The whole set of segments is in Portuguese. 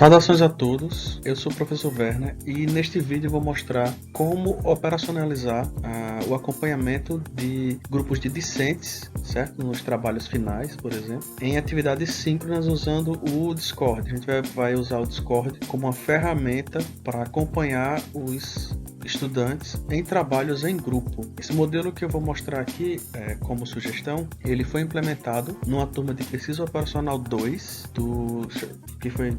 Saudações a todos, eu sou o professor Werner e neste vídeo vou mostrar como operacionalizar o acompanhamento de grupos de discentes, certo? Nos trabalhos finais, por exemplo, em atividades síncronas usando o Discord. A gente vai usar o Discord como uma ferramenta para acompanhar os estudantes em trabalhos em grupo. Esse modelo que eu vou mostrar aqui como sugestão, ele foi implementado numa turma de pesquisa operacional 2 que foi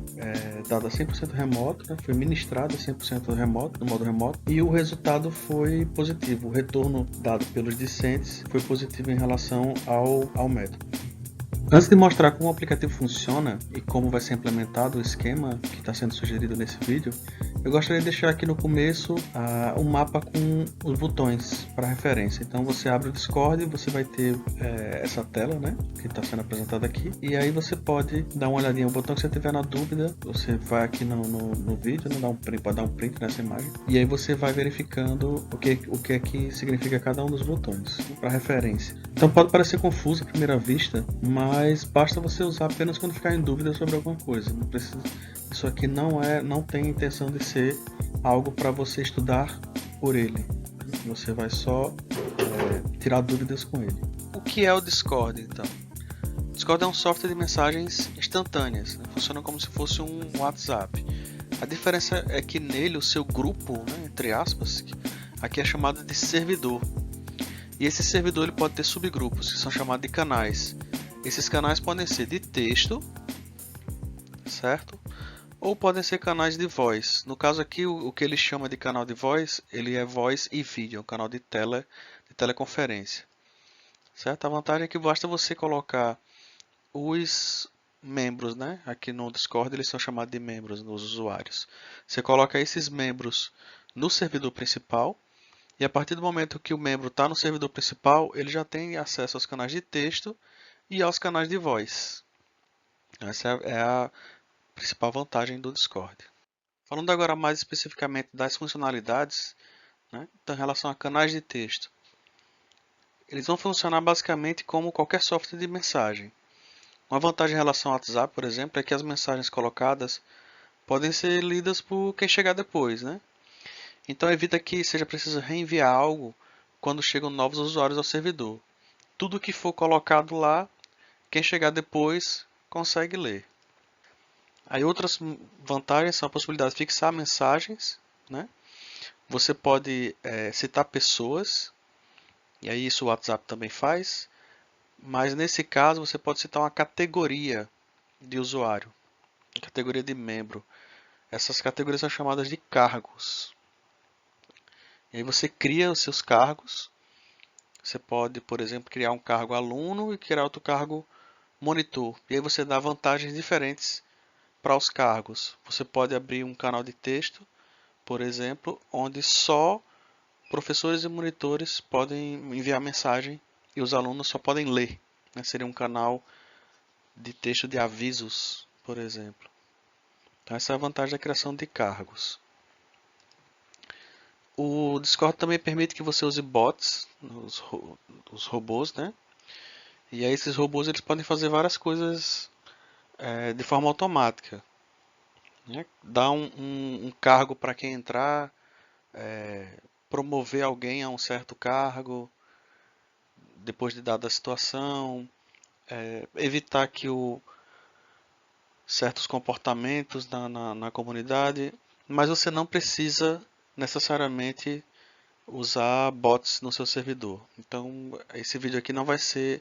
dada 100% remoto, né? Foi ministrada 100% remoto, no modo remoto, e o resultado foi positivo. O retorno dado pelos discentes foi positivo em relação ao método. Antes de mostrar como o aplicativo funciona e como vai ser implementado o esquema que está sendo sugerido nesse vídeo, eu gostaria de deixar aqui no começo um mapa com os botões para referência. Então você abre o Discord e você vai ter essa tela, né, que está sendo apresentada aqui. E aí você pode dar uma olhadinha. O botão que você tiver na dúvida, você vai aqui no vídeo, né, pode dar um print nessa imagem. E aí você vai verificando o que é que significa cada um dos botões para referência. Então pode parecer confuso à primeira vista, mas basta você usar apenas quando ficar em dúvida sobre alguma coisa. Não precisa. Isso aqui não tem intenção de ser algo para você estudar por ele. Você vai só tirar dúvidas com ele. O que é o Discord, então? O Discord é um software de mensagens instantâneas, né? Funciona como se fosse um WhatsApp. A diferença é que nele o seu grupo, né, entre aspas, aqui é chamado de servidor. E esse servidor ele pode ter subgrupos, que são chamados de canais. Esses canais podem ser de texto, certo? Ou podem ser canais de voz. No caso aqui, o que ele chama de canal de voz, ele é voz e vídeo, é um canal de teleconferência. Certo? A vantagem é que basta você colocar os membros, né? Aqui no Discord eles são chamados de membros, nos usuários. Você coloca esses membros no servidor principal, e a partir do momento que o membro está no servidor principal, ele já tem acesso aos canais de texto e aos canais de voz. Essa é a principal vantagem do Discord. Falando agora mais especificamente das funcionalidades, né? Então, em relação a canais de texto, eles vão funcionar basicamente como qualquer software de mensagem. Uma vantagem em relação ao WhatsApp, por exemplo, é que as mensagens colocadas podem ser lidas por quem chegar depois, né? Então evita que seja preciso reenviar algo quando chegam novos usuários ao servidor. Tudo que for colocado lá, quem chegar depois consegue ler. Aí outras vantagens são a possibilidade de fixar mensagens, né? Você pode citar pessoas, e aí isso o WhatsApp também faz, mas nesse caso você pode citar uma categoria de usuário, categoria de membro. Essas categorias são chamadas de cargos. E aí você cria os seus cargos. Você pode, por exemplo, criar um cargo aluno e criar outro cargo monitor. E aí você dá vantagens diferentes para os cargos. Você pode abrir um canal de texto, por exemplo, onde só professores e monitores podem enviar mensagem e os alunos só podem ler, né? Seria um canal de texto de avisos, por exemplo. Então essa é a vantagem da criação de cargos. O Discord também permite que você use bots, os robôs, né? E aí esses robôs eles podem fazer várias coisas de forma automática, né? Dar um cargo para quem entrar, promover alguém a um certo cargo depois de dada a situação, evitar que certos comportamentos na comunidade, mas você não precisa necessariamente usar bots no seu servidor. Então esse vídeo aqui não vai ser,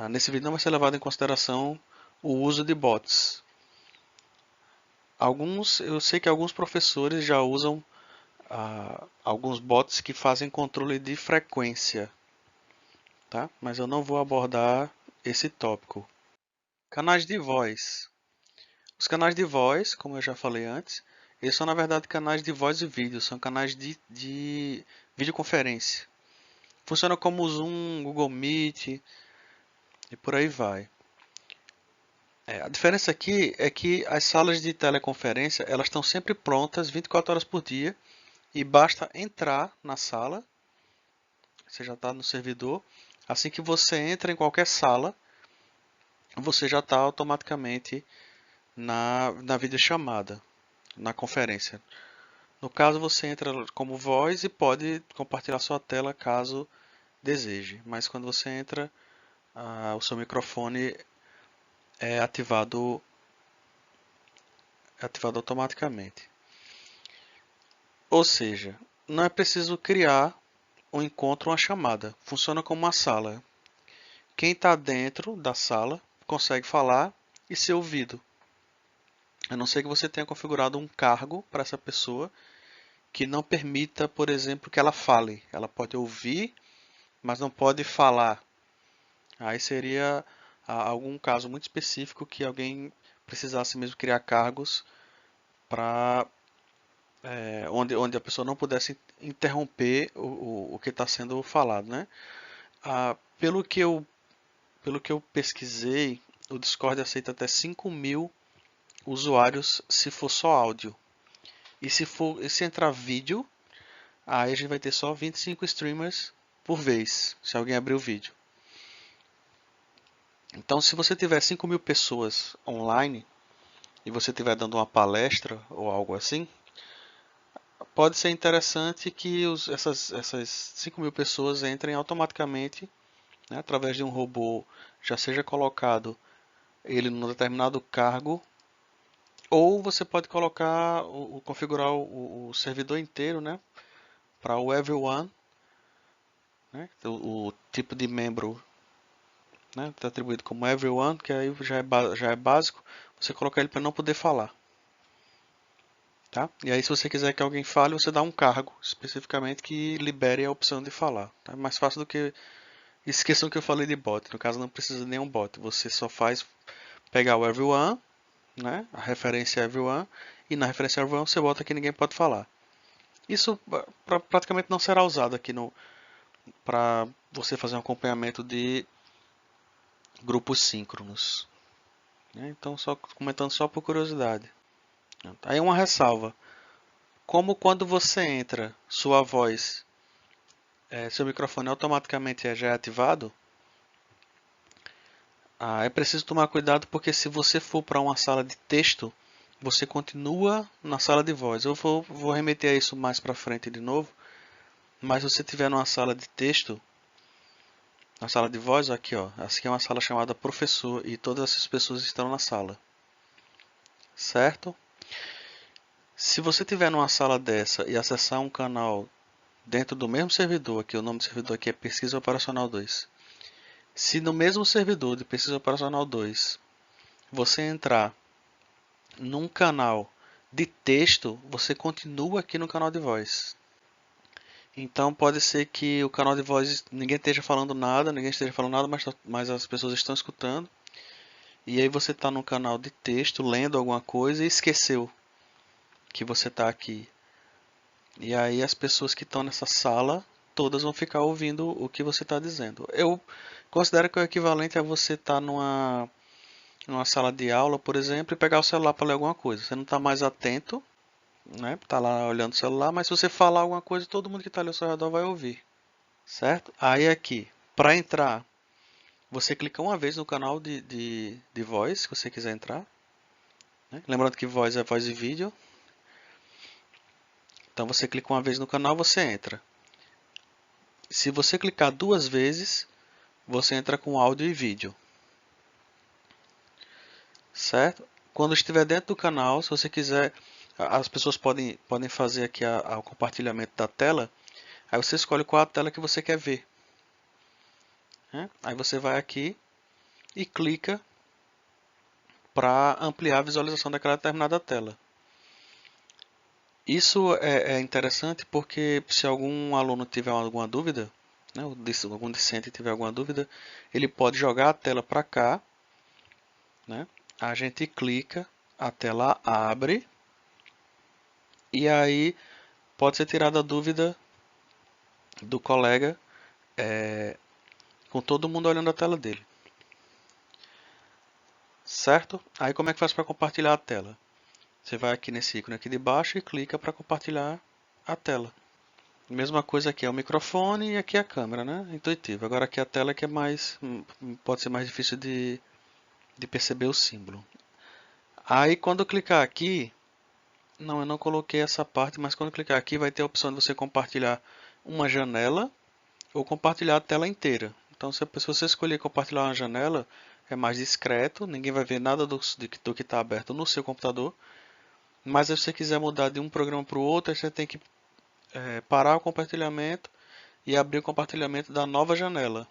nesse vídeo não vai ser levado em consideração o uso de bots. Eu sei que alguns professores já usam alguns bots que fazem controle de frequência, tá? Mas eu não vou abordar esse tópico. Canais de voz. Os canais de voz, como eu já falei antes, eles são na verdade canais de voz e vídeo, são canais de videoconferência. Funciona como o Zoom, Google Meet e por aí vai. A diferença aqui é que as salas de teleconferência elas estão sempre prontas 24 horas por dia e basta entrar na sala, você já está no servidor, assim que você entra em qualquer sala, você já está automaticamente na videochamada, na conferência. No caso, você entra como voz e pode compartilhar sua tela caso deseje, mas quando você entra, o seu microfone é ativado automaticamente. Ou seja, não é preciso criar um encontro ou uma chamada. Funciona como uma sala. Quem está dentro da sala consegue falar e ser ouvido. A não ser que você tenha configurado um cargo para essa pessoa que não permita, por exemplo, que ela fale. Ela pode ouvir, mas não pode falar. Aí seria algum caso muito específico que alguém precisasse mesmo criar cargos para onde a pessoa não pudesse interromper o que está sendo falado, né? Pelo que eu pesquisei, o Discord aceita até 5.000 usuários se for só áudio. E se entrar vídeo, aí a gente vai ter só 25 streamers por vez, se alguém abrir o vídeo. Então, se você tiver 5.000 pessoas online e você estiver dando uma palestra ou algo assim, pode ser interessante que essas 5.000 pessoas entrem automaticamente, né, através de um robô, já seja colocado ele num determinado cargo, ou você pode colocar, configurar o servidor inteiro, né, para o everyone, né, o tipo de membro, né, está atribuído como everyone, que aí já é básico, você colocar ele para não poder falar. Tá? E aí, se você quiser que alguém fale, você dá um cargo especificamente que libere a opção de falar. Tá? É mais fácil do que. Esqueçam que eu falei de bot. No caso, não precisa de nenhum bot. Você só faz pegar o everyone, né? A referência everyone, e na referência everyone você bota que ninguém pode falar. Isso praticamente não será usado aqui para você fazer um acompanhamento de grupos síncronos. Né? Então, só comentando só por curiosidade. Aí uma ressalva. Como quando você entra, sua voz, seu microfone automaticamente já é ativado, é preciso tomar cuidado porque se você for para uma sala de texto, você continua na sala de voz. Eu vou remeter a isso mais para frente de novo, mas se você estiver numa sala de texto, na sala de voz, aqui ó, essa aqui é uma sala chamada professor e todas essas pessoas estão na sala, certo? Se você estiver numa sala dessa e acessar um canal dentro do mesmo servidor, aqui o nome do servidor aqui é Pesquisa Operacional 2. Se no mesmo servidor de Pesquisa Operacional 2 você entrar num canal de texto, você continua aqui no canal de voz. Então pode ser que o canal de voz ninguém esteja falando nada, mas as pessoas estão escutando. E aí você está no canal de texto lendo alguma coisa e esqueceu que você está aqui. E aí as pessoas que estão nessa sala todas vão ficar ouvindo o que você está dizendo. Eu considero que é o equivalente a você estar numa sala de aula, por exemplo, e pegar o celular para ler alguma coisa. Você não está mais atento, né? Tá lá olhando o celular, mas se você falar alguma coisa, todo mundo que está ali ao seu redor vai ouvir, certo? Aí aqui, para entrar, você clica uma vez no canal de voz, se você quiser entrar, né? Lembrando que voz é voz e vídeo. Então você clica uma vez no canal, você entra. Se você clicar duas vezes, você entra com áudio e vídeo, certo? Quando estiver dentro do canal, se você quiser, as pessoas podem fazer aqui o compartilhamento da tela. Aí você escolhe qual a tela que você quer ver, né? Aí você vai aqui e clica para ampliar a visualização daquela determinada tela. Isso é interessante porque se algum aluno tiver alguma dúvida, né, algum discente tiver alguma dúvida, ele pode jogar a tela para cá, né? A gente clica, a tela abre e aí pode ser tirada a dúvida do colega com todo mundo olhando a tela dele. Certo? Aí como é que faz para compartilhar a tela? Você vai aqui nesse ícone aqui de baixo e clica para compartilhar a tela. Mesma coisa aqui é o microfone e aqui é a câmera, né? Intuitivo. Agora aqui a tela que é mais, pode ser mais difícil de perceber o símbolo. Aí quando eu clicar aqui, não, eu não coloquei essa parte, mas quando eu clicar aqui vai ter a opção de você compartilhar uma janela ou compartilhar a tela inteira. Então se você escolher compartilhar uma janela, é mais discreto, ninguém vai ver nada do que está aberto no seu computador. Mas se você quiser mudar de um programa para o outro, você tem que parar o compartilhamento e abrir o compartilhamento da nova janela.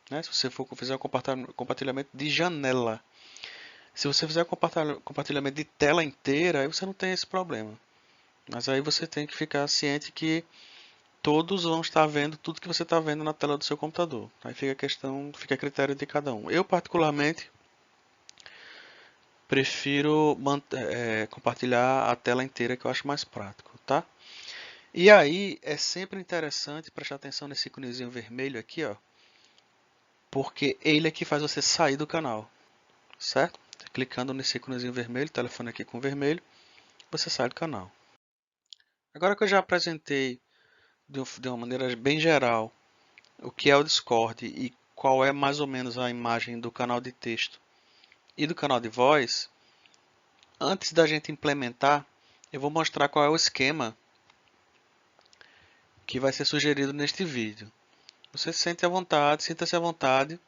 Né? Se você for fizer um compartilhamento de janela. Se você fizer compartilhamento de tela inteira, aí você não tem esse problema. Mas aí você tem que ficar ciente que todos vão estar vendo tudo que você está vendo na tela do seu computador. Aí fica a critério de cada um. Eu particularmente prefiro compartilhar a tela inteira, que eu acho mais prático, tá? E aí é sempre interessante prestar atenção nesse íconezinho vermelho aqui, ó, porque ele é que faz você sair do canal, certo? Clicando nesse íconezinho vermelho, telefone aqui com vermelho, você sai do canal. Agora que eu já apresentei de uma maneira bem geral o que é o Discord e qual é mais ou menos a imagem do canal de texto e do canal de voz, antes da gente implementar, eu vou mostrar qual é o esquema que vai ser sugerido neste vídeo. Você sinta-se à vontade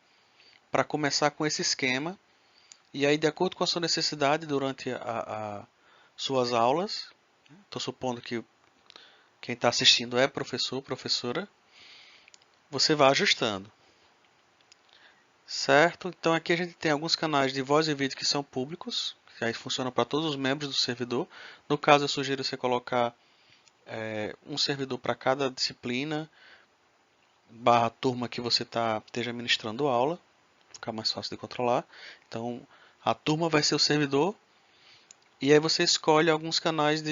para começar com esse esquema e aí de acordo com a sua necessidade durante suas aulas, estou supondo que quem está assistindo é professor ou professora, você vai ajustando. Certo? Então aqui a gente tem alguns canais de voz e vídeo que são públicos, que aí funcionam para todos os membros do servidor. No caso eu sugiro você colocar um servidor para cada disciplina, barra turma que você esteja ministrando aula, ficar mais fácil de controlar. Então a turma vai ser o servidor, e aí você escolhe alguns canais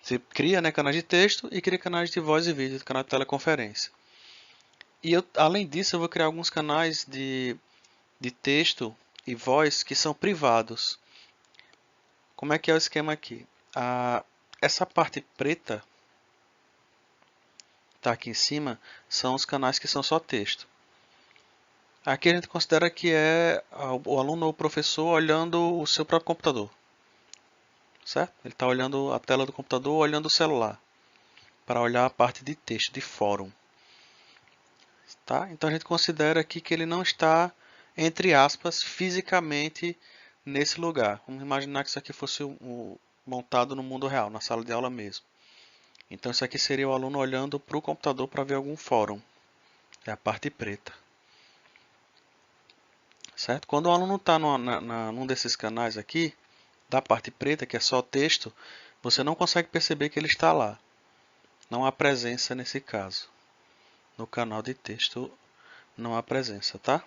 você cria, né, canais de texto e cria canais de voz e vídeo, canal de teleconferência. E além disso, eu vou criar alguns canais de texto e voz que são privados. Como é que é o esquema aqui? Essa parte preta, tá aqui em cima, são os canais que são só texto. Aqui a gente considera que é o aluno ou o professor olhando o seu próprio computador. Certo? Ele está olhando a tela do computador, olhando o celular, para olhar a parte de texto, de fórum. Tá? Então a gente considera aqui que ele não está, entre aspas, fisicamente nesse lugar. Vamos imaginar que isso aqui fosse montado no mundo real, na sala de aula mesmo. Então isso aqui seria o aluno olhando para o computador para ver algum fórum. É a parte preta. Certo? Quando o aluno está num desses canais aqui, da parte preta, que é só texto, você não consegue perceber que ele está lá. Não há presença nesse caso. No canal de texto não há presença, tá?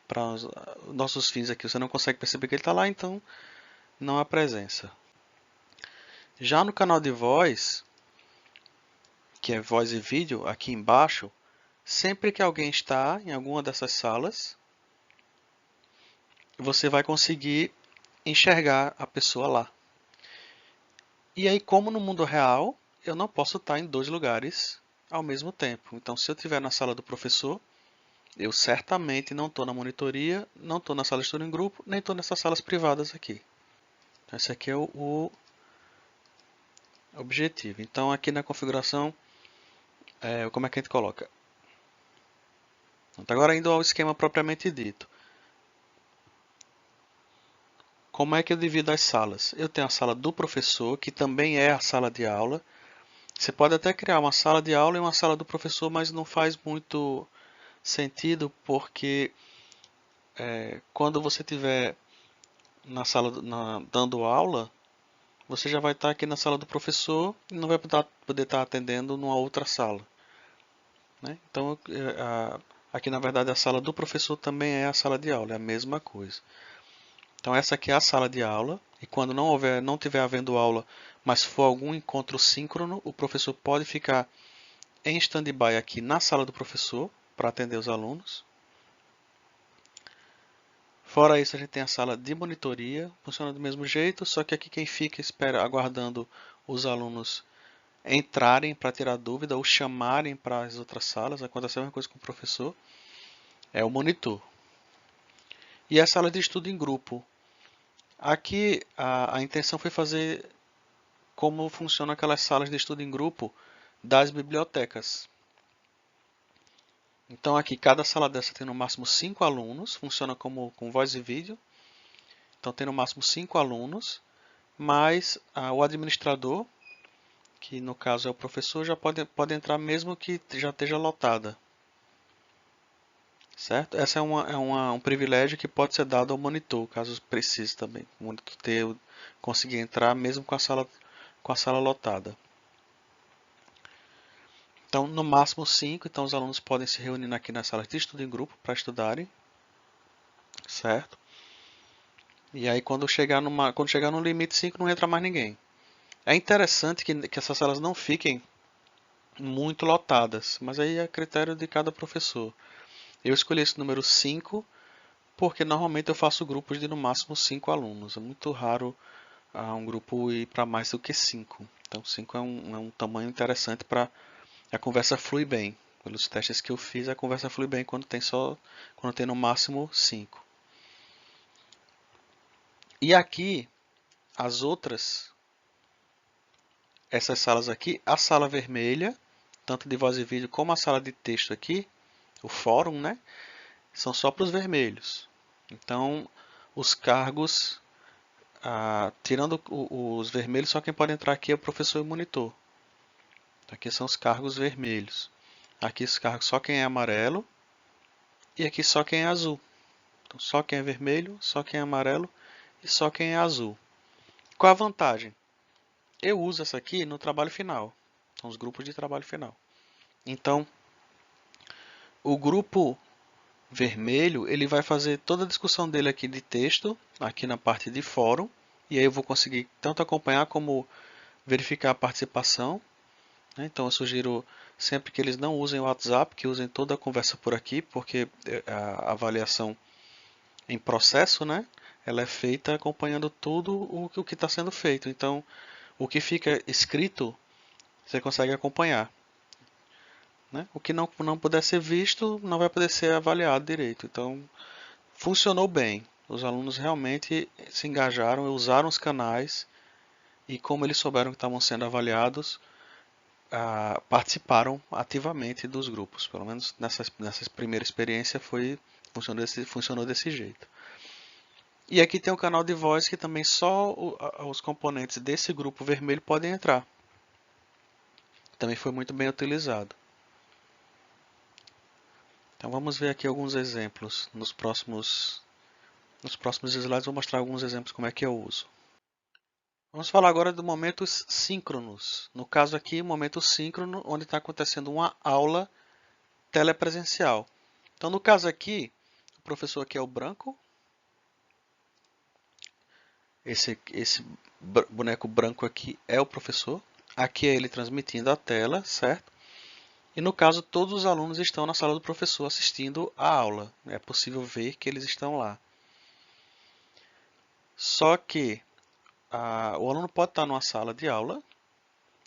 Para os nossos fins aqui, você não consegue perceber que ele está lá, então não há presença. Já no canal de voz, que é voz e vídeo, aqui embaixo, sempre que alguém está em alguma dessas salas, você vai conseguir enxergar a pessoa lá. E aí, como no mundo real, eu não posso estar em dois lugares ao mesmo tempo. Então, se eu estiver na sala do professor, eu certamente não estou na monitoria, não estou na sala de estudo em grupo, nem estou nessas salas privadas aqui. Então, esse aqui é o objetivo. Então, aqui na configuração, como é que a gente coloca? Então, agora indo ao esquema propriamente dito. Como é que eu divido as salas? Eu tenho a sala do professor, que também é a sala de aula. Você pode até criar uma sala de aula e uma sala do professor, mas não faz muito sentido, porque quando você estiver na sala dando aula, você já vai estar aqui na sala do professor e não vai poder estar atendendo numa outra sala. Né? Então, aqui na verdade a sala do professor também é a sala de aula, é a mesma coisa. Então essa aqui é a sala de aula, e quando não tiver havendo aula, mas for algum encontro síncrono, o professor pode ficar em stand-by aqui na sala do professor para atender os alunos. Fora isso, a gente tem a sala de monitoria, funciona do mesmo jeito, só que aqui quem fica espera aguardando os alunos entrarem para tirar dúvida ou chamarem para as outras salas, acontece a mesma coisa com o professor, é o monitor. E a sala de estudo em grupo. Aqui a intenção foi fazer como funcionam aquelas salas de estudo em grupo das bibliotecas. Então aqui cada sala dessa tem no máximo 5 alunos, funciona como com voz e vídeo. Então tem no máximo 5 alunos, mas o administrador, que no caso é o professor, já pode entrar mesmo que já esteja lotada. Certo? Essa um privilégio que pode ser dado ao monitor, caso precise também. O monitor conseguir entrar mesmo com a sala lotada. Então, no máximo 5, então os alunos podem se reunir aqui na sala de estudo em grupo para estudarem. Certo? E aí quando chegar no limite 5 não entra mais ninguém. É interessante que essas salas não fiquem muito lotadas, mas aí é critério de cada professor. Eu escolhi esse número 5 porque normalmente eu faço grupos de no máximo 5 alunos. É muito raro um grupo ir para mais do que 5. Então 5 é um tamanho interessante para a conversa fluir bem. Pelos testes que eu fiz, a conversa flui bem quando tem no máximo 5. E aqui, essas salas aqui, a sala vermelha, tanto de voz e vídeo como a sala de texto aqui, o fórum, né, são só para os vermelhos. Então, os cargos, tirando os vermelhos, só quem pode entrar aqui é o professor e o monitor. Aqui são os cargos vermelhos. Aqui os cargos só quem é amarelo e aqui só quem é azul. Então, só quem é vermelho, só quem é amarelo e só quem é azul. Qual a vantagem? Eu uso essa aqui no trabalho final. São os grupos de trabalho final. Então, o grupo vermelho, ele vai fazer toda a discussão dele aqui de texto, aqui na parte de fórum, e aí eu vou conseguir tanto acompanhar como verificar a participação. Então eu sugiro sempre que eles não usem o WhatsApp, que usem toda a conversa por aqui, porque a avaliação em processo, né, ela é feita acompanhando tudo o que está sendo feito. Então, o que fica escrito, você consegue acompanhar. Né? O que não puder ser visto, não vai poder ser avaliado direito. Então, funcionou bem. Os alunos realmente se engajaram, usaram os canais e, como eles souberam que estavam sendo avaliados, participaram ativamente dos grupos. Pelo menos nessa primeira experiência funcionou desse jeito. E aqui tem o canal de voz que também só os componentes desse grupo vermelho podem entrar. Também foi muito bem utilizado. Então vamos ver aqui alguns exemplos. Nos próximos slides vou mostrar alguns exemplos como é que eu uso. Vamos falar agora do momentos síncronos. No caso aqui, momento síncrono, onde está acontecendo uma aula telepresencial. Então no caso aqui, o professor aqui é o branco. Esse boneco branco aqui é o professor. Aqui é ele transmitindo a tela, certo? E no caso, todos os alunos estão na sala do professor assistindo a aula. É possível ver que eles estão lá. Só que o aluno pode estar numa sala de aula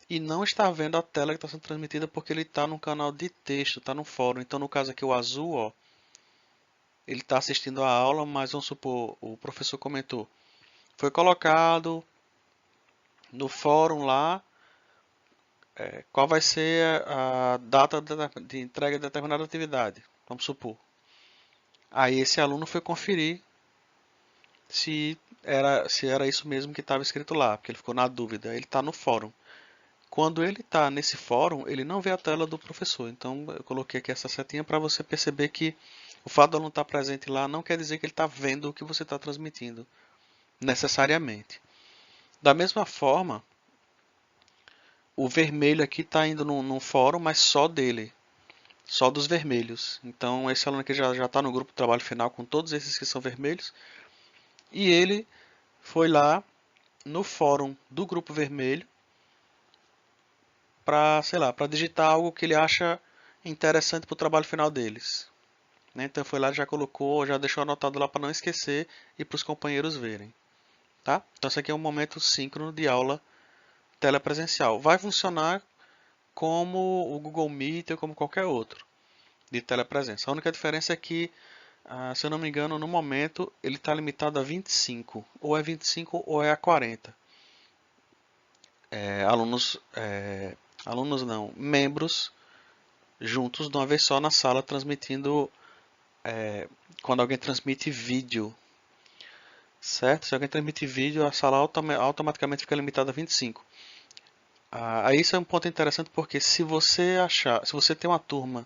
e não estar vendo a tela que está sendo transmitida porque ele está no canal de texto, está no fórum. Então, no caso aqui, o azul, ó, ele está assistindo a aula, mas vamos supor, o professor comentou, foi colocado no fórum lá, qual vai ser a data de entrega de determinada atividade, vamos supor. Aí esse aluno foi conferir se era isso mesmo que estava escrito lá, porque ele ficou na dúvida. Ele está no fórum. Quando ele está nesse fórum, ele não vê a tela do professor. Então eu coloquei aqui essa setinha para você perceber que o fato de ele não estar presente lá não quer dizer que ele está vendo o que você está transmitindo, necessariamente. Da mesma forma, o vermelho aqui está indo num fórum, mas só dele. Só dos vermelhos. Então esse aluno aqui já está no grupo de trabalho final com todos esses que são vermelhos. E ele foi lá no fórum do grupo vermelho para, sei lá, para digitar algo que ele acha interessante para o trabalho final deles. Né? Então foi lá, já colocou, já deixou anotado lá para não esquecer e para os companheiros verem. Tá? Então esse aqui é um momento síncrono de aula telepresencial. Vai funcionar como o Google Meet ou como qualquer outro de telepresença. A única diferença é que Se eu não me engano, no momento ele está limitado a 25, ou é 25 ou é a 40 alunos, alunos não, membros juntos de uma vez só na sala transmitindo, quando alguém transmite vídeo, certo? Se alguém transmite vídeo, a sala automaticamente fica limitada a 25. Aí isso é um ponto interessante porque se você tem uma turma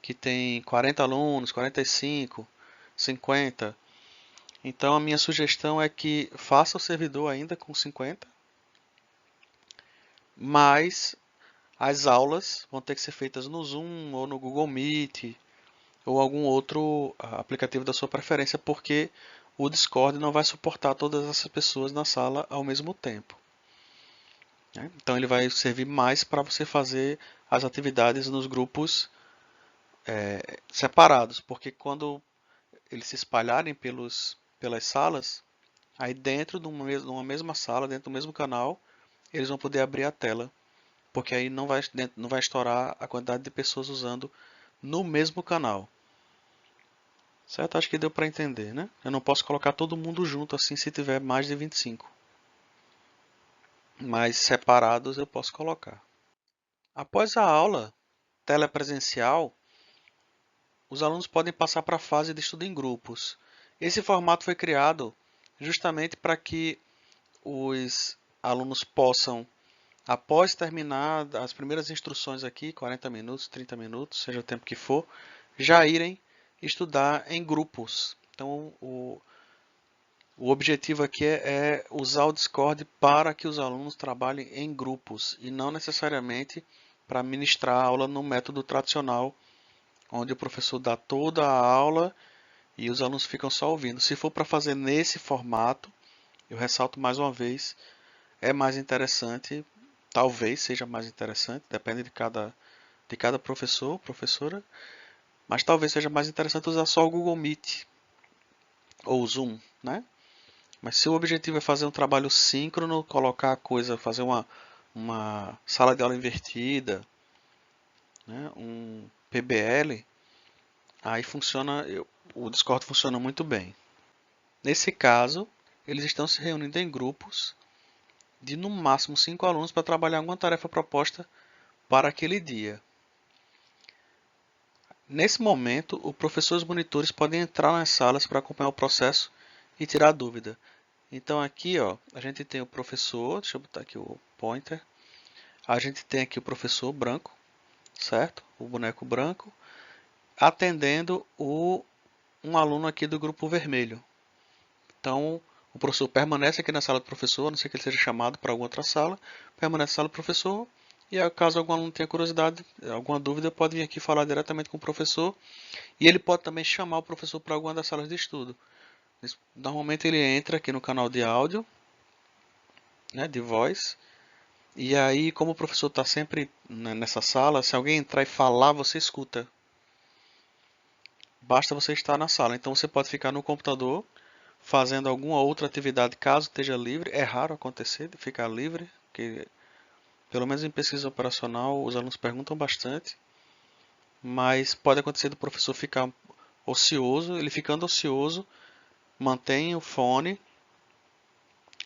que tem 40 alunos, 45, 50, então a minha sugestão é que faça o servidor ainda com 50, mas as aulas vão ter que ser feitas no Zoom ou no Google Meet ou algum outro aplicativo da sua preferência, porque o Discord não vai suportar todas essas pessoas na sala ao mesmo tempo, né? Então ele vai servir mais para você fazer as atividades nos grupos separados, porque quando eles se espalharem pelas salas, aí dentro de uma mesma sala, dentro do mesmo canal, eles vão poder abrir a tela, porque aí não vai estourar a quantidade de pessoas usando no mesmo canal. Certo? Acho que deu para entender, né? Eu não posso colocar todo mundo junto assim se tiver mais de 25. Mas separados eu posso colocar. Após a aula telepresencial, os alunos podem passar para a fase de estudo em grupos. Esse formato foi criado justamente para que os alunos possam, após terminar as primeiras instruções aqui, 40 minutos, 30 minutos, seja o tempo que for, já irem estudar em grupos. Então, o objetivo aqui é usar o Discord para que os alunos trabalhem em grupos e não necessariamente para ministrar a aula no método tradicional, onde o professor dá toda a aula e os alunos ficam só ouvindo. Se for para fazer nesse formato, eu ressalto mais uma vez, é mais interessante, talvez seja mais interessante, depende de cada professor, professora, mas talvez seja mais interessante usar só o Google Meet ou o Zoom, né? Mas se o objetivo é fazer um trabalho síncrono, colocar a coisa, fazer uma sala de aula invertida, né, um PBL, aí o Discord funciona muito bem. Nesse caso, eles estão se reunindo em grupos de no máximo 5 alunos para trabalhar alguma tarefa proposta para aquele dia. Nesse momento, o professor e os monitores podem entrar nas salas para acompanhar o processo e tirar dúvida. Então aqui, ó, a gente tem o professor, deixa eu botar aqui o pointer. A gente tem aqui o professor branco, certo? O boneco branco, atendendo um aluno aqui do grupo vermelho. Então, o professor permanece aqui na sala do professor, a não ser que ele seja chamado para alguma outra sala, permanece na sala do professor, e aí, caso algum aluno tenha curiosidade, alguma dúvida, pode vir aqui falar diretamente com o professor, e ele pode também chamar o professor para alguma das salas de estudo. Normalmente ele entra aqui no canal de áudio, né, de voz, e aí, como o professor está sempre nessa sala, se alguém entrar e falar, você escuta. Basta você estar na sala. Então você pode ficar no computador fazendo alguma outra atividade caso esteja livre. É raro acontecer de ficar livre, porque pelo menos em pesquisa operacional os alunos perguntam bastante. Mas pode acontecer do professor ficar ocioso. Ele ficando ocioso, mantém o fone,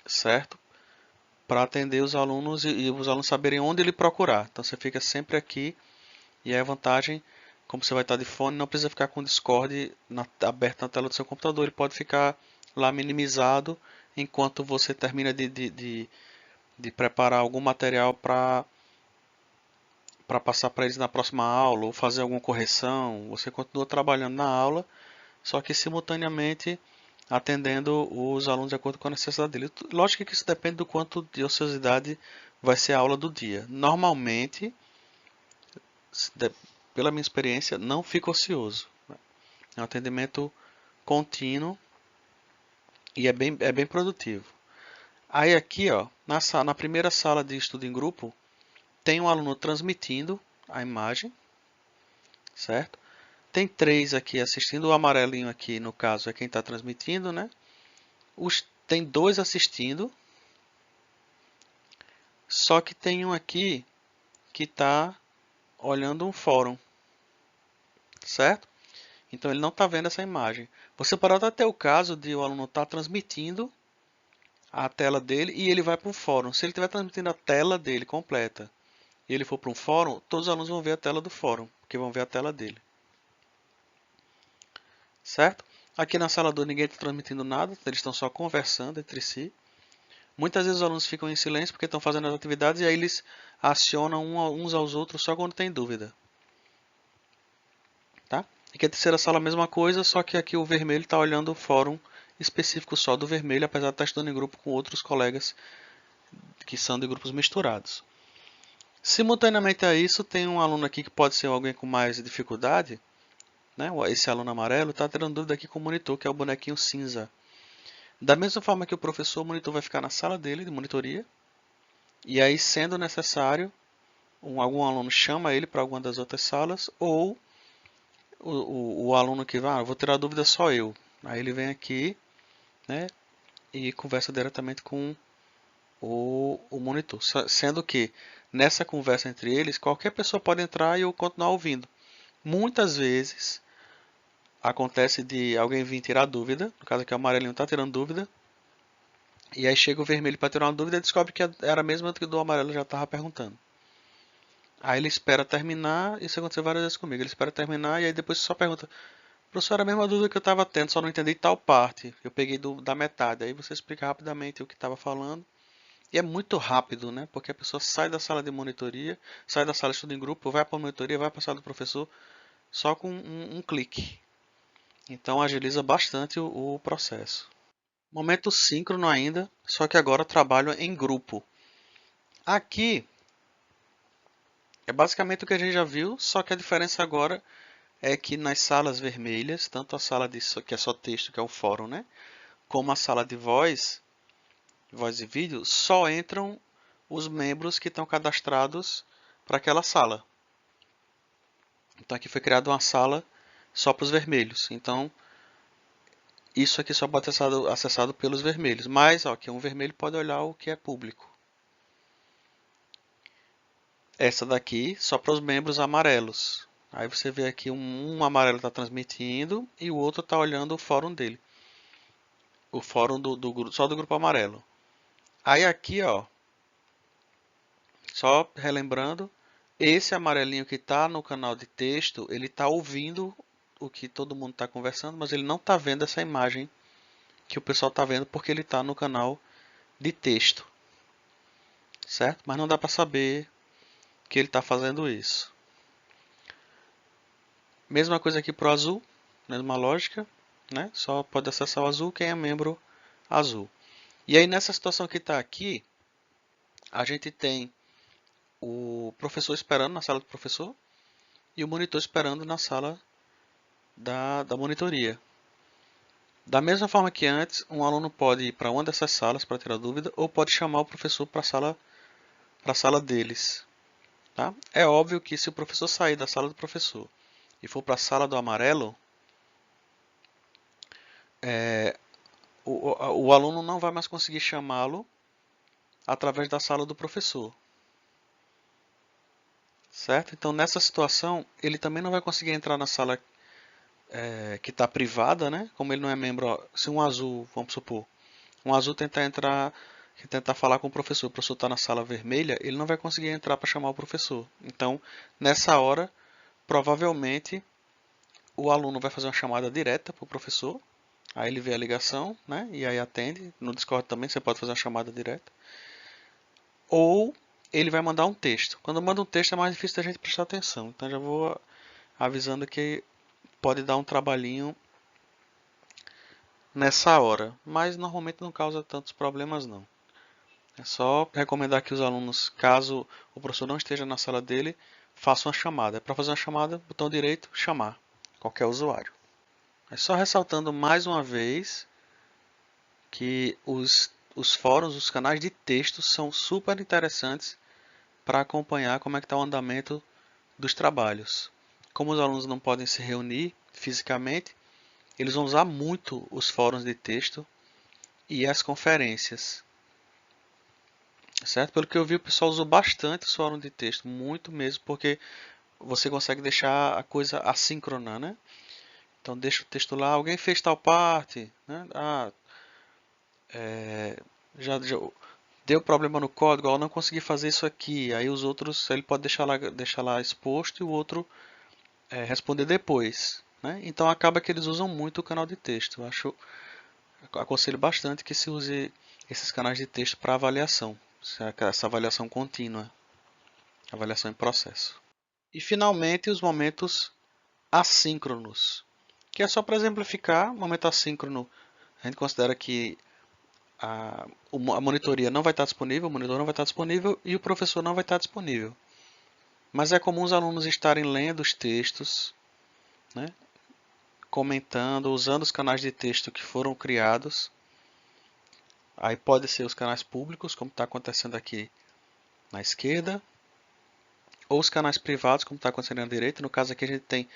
certo? Para atender os alunos e os alunos saberem onde ele procurar. Então você fica sempre aqui. E aí a vantagem, como você vai estar de fone, não precisa ficar com o Discord aberto na tela do seu computador. Ele pode ficar lá minimizado enquanto você termina de preparar algum material para passar para eles na próxima aula ou fazer alguma correção. Você continua trabalhando na aula, só que simultaneamente atendendo os alunos de acordo com a necessidade dele. Lógico que isso depende do quanto de ociosidade vai ser a aula do dia. Normalmente, pela minha experiência, não fica ocioso. É um atendimento contínuo e é bem produtivo. Aí aqui, ó, na primeira sala de estudo em grupo, tem um aluno transmitindo a imagem, certo? Tem três aqui assistindo, o amarelinho aqui, no caso, é quem está transmitindo, né? Tem dois assistindo, só que tem um aqui que está olhando um fórum, certo? Então ele não está vendo essa imagem. Você pode até ter o caso de o aluno estar transmitindo a tela dele e ele vai para um fórum. Se ele estiver transmitindo a tela dele completa e ele for para um fórum, todos os alunos vão ver a tela do fórum, porque vão ver a tela dele. Certo? Aqui na sala 2 ninguém está transmitindo nada, eles estão só conversando entre si. Muitas vezes os alunos ficam em silêncio porque estão fazendo as atividades e aí eles acionam uns aos outros só quando tem dúvida. Tá? Aqui a terceira sala a mesma coisa, só que aqui o vermelho está olhando o fórum específico só do vermelho, apesar de estar estudando em grupo com outros colegas que são de grupos misturados. Simultaneamente a isso, tem um aluno aqui que pode ser alguém com mais dificuldade, né? Esse aluno amarelo está tendo dúvida aqui com o monitor, que é o bonequinho cinza. Da mesma forma que o professor, o monitor vai ficar na sala dele de monitoria, e aí, sendo necessário, algum aluno chama ele para alguma das outras salas, ou o aluno que vai, vou tirar dúvida só eu. Aí ele vem aqui, né, e conversa diretamente com o monitor. Sendo que nessa conversa entre eles, qualquer pessoa pode entrar e eu continuar ouvindo. Muitas vezes acontece de alguém vir tirar dúvida, no caso aqui o amarelinho está tirando dúvida, e aí chega o vermelho para tirar uma dúvida e descobre que era a mesma que o do amarelo já estava perguntando. Aí ele espera terminar, isso aconteceu várias vezes comigo, ele espera terminar e aí depois só pergunta: professor, era a mesma dúvida que eu estava tendo, só não entendi tal parte, eu peguei da metade. Aí você explica rapidamente o que estava falando. E é muito rápido, né? Porque a pessoa sai da sala de monitoria, sai da sala de estudo em grupo, vai para a monitoria, vai para a sala do professor, só com um clique. Então agiliza bastante o processo. Momento síncrono ainda, só que agora trabalho em grupo. Aqui é basicamente o que a gente já viu, só que a diferença agora é que nas salas vermelhas, tanto a sala que é só texto, que é o fórum, né? Como a sala de voz e vídeo, só entram os membros que estão cadastrados para aquela sala. Então aqui foi criada uma sala só para os vermelhos. Então isso aqui só pode ser acessado pelos vermelhos. Mas ó, aqui um vermelho pode olhar o que é público. Essa daqui só para os membros amarelos. Aí você vê aqui um amarelo está transmitindo e o outro está olhando o fórum dele. O fórum só do grupo amarelo. Aí aqui, ó, só relembrando, esse amarelinho que está no canal de texto, ele está ouvindo o que todo mundo está conversando, mas ele não está vendo essa imagem que o pessoal está vendo porque ele está no canal de texto, certo? Mas não dá para saber que ele está fazendo isso. Mesma coisa aqui para o azul, mesma lógica, né? Só pode acessar o azul quem é membro azul. E aí nessa situação que está aqui, a gente tem o professor esperando na sala do professor e o monitor esperando na sala da monitoria. Da mesma forma que antes, um aluno pode ir para uma dessas salas para tirar dúvida ou pode chamar o professor para a sala deles. Tá? É óbvio que se o professor sair da sala do professor e for para a sala do amarelo, o aluno não vai mais conseguir chamá-lo através da sala do professor. Certo? Então, nessa situação, ele também não vai conseguir entrar na sala que está privada, né? Como ele não é membro, ó, se um azul, vamos supor, um azul tentar falar com o professor está na sala vermelha, ele não vai conseguir entrar para chamar o professor. Então, nessa hora, provavelmente, o aluno vai fazer uma chamada direta para o professor, aí ele vê a ligação, né? E aí atende. No Discord também você pode fazer uma chamada direta. Ou ele vai mandar um texto. Quando manda um texto é mais difícil da gente prestar atenção. Então já vou avisando que pode dar um trabalhinho nessa hora, mas normalmente não causa tantos problemas não. É só recomendar que os alunos, caso o professor não esteja na sala dele, façam uma chamada. Para fazer uma chamada, botão direito, chamar, qualquer usuário. É só ressaltando mais uma vez que os fóruns, os canais de texto são super interessantes para acompanhar como é que está o andamento dos trabalhos. Como os alunos não podem se reunir fisicamente, eles vão usar muito os fóruns de texto e as conferências. Certo? Pelo que eu vi, o pessoal usou bastante o fórum de texto, muito mesmo, porque você consegue deixar a coisa assíncrona, né? Então deixa o texto lá, alguém fez tal parte, né? Já deu problema no código, eu não consegui fazer isso aqui. Aí os outros, ele pode deixar lá exposto e o outro responder depois, né? Então acaba que eles usam muito o canal de texto. Aconselho bastante que se use esses canais de texto para avaliação, essa avaliação contínua, avaliação em processo. E finalmente os momentos assíncronos, que é só para exemplificar. Momento assíncrono, a gente considera que a monitoria não vai estar disponível, o monitor não vai estar disponível e o professor não vai estar disponível. Mas é comum os alunos estarem lendo os textos, né, comentando, usando os canais de texto que foram criados. Aí pode ser os canais públicos, como está acontecendo aqui na esquerda, ou os canais privados, como está acontecendo na direita. No caso aqui a gente tem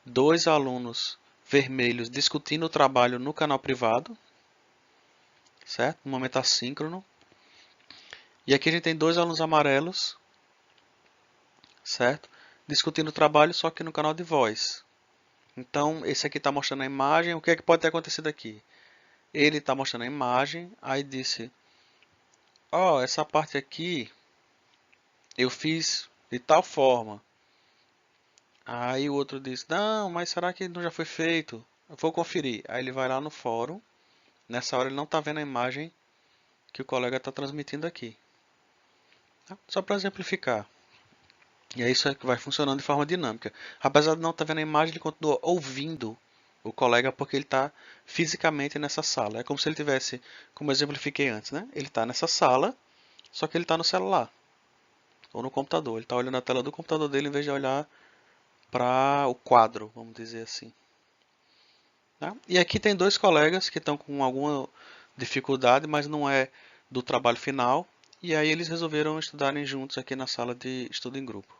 dois alunos vermelhos discutindo o trabalho no canal privado, certo? No momento assíncrono. E aqui a gente tem dois alunos amarelos, certo? Discutindo o trabalho, só que no canal de voz. Então, esse aqui está mostrando a imagem. O que é que pode ter acontecido aqui? Ele está mostrando a imagem, aí disse: ó, essa parte aqui eu fiz de tal forma. Aí o outro disse: não, mas será que não já foi feito? Eu vou conferir. Aí ele vai lá no fórum. Nessa hora ele não está vendo a imagem que o colega está transmitindo aqui. Tá? Só para exemplificar. E é isso que vai funcionando de forma dinâmica. Apesar de não estar vendo a imagem, ele continua ouvindo o colega porque ele está fisicamente nessa sala. É como se ele tivesse, como eu exemplifiquei antes, né? Ele está nessa sala, só que ele está no celular ou no computador. Ele está olhando a tela do computador dele em vez de olhar para o quadro, vamos dizer assim. Tá? E aqui tem dois colegas que estão com alguma dificuldade, mas não é do trabalho final. E aí eles resolveram estudarem juntos aqui na sala de estudo em grupo.